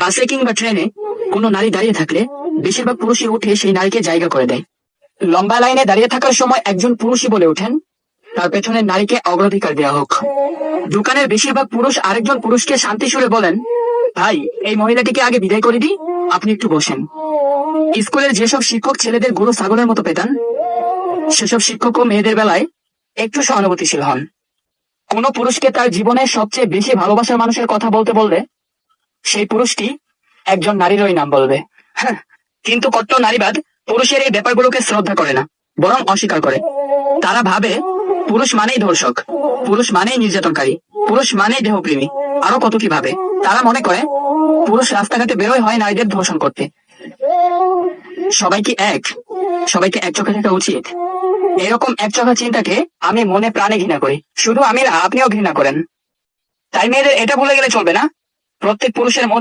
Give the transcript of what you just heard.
বাসে কিংবা ট্রেনে কোনো নারী দাঁড়িয়ে থাকলে বেশিরভাগ পুরুষই উঠে সেই নারীকে জায়গা করে দেয়। লম্বা লাইনে দাঁড়িয়ে থাকার সময় একজন পুরুষই বলে ওঠেন তার পেছনের নারীকে অগ্রাধিকার দেওয়া হোক। দোকানের বেশিরভাগ পুরুষ আরেকজন পুরুষকে শান্তি সুরে বলেন, ভাই এই মহিলাটিকে আগে বিদায় করে দিই, আপনি একটু বসেন। স্কুলের যেসব শিক্ষক ছেলেদের গরু ছাগলের মতো পেতান, সেসব শিক্ষকও মেয়েদের বেলায় একটু সহানুভূতিশীল হন। কোন পুরুষকে তার জীবনের সবচেয়ে বেশি ভালোবাসার মানুষের কথা বলতে বললে সেই পুরুষটি একজন নারীরই নাম বলবে। কিন্তু কট্টর নারীবাদ পুরুষের এই ব্যাপারগুলোকে শ্রদ্ধা করে না, বরং অস্বীকার করে। তারা ভাবে পুরুষ মানেই ধর্ষক, পুরুষ মানেই নির্যাতনকারী, পুরুষ মানেই দেহপ্রেমী, আরো কত কি ভাবে। তারা মনে করে পুরুষ রাস্তাঘাটে বেরোয় হয় নারীদের ধর্ষণ করতে। সবাইকে এক চোখে দেখা উচিত। এরকম একচোখা চিন্তাকে আমি মনে প্রাণে ঘৃণা করি। শুধু আমি না, আপনিও ঘৃণা করেন। তাই মেয়েদের এটা ভুলে গেলে চলবে না, প্রত্যেক পুরুষের মধ্যে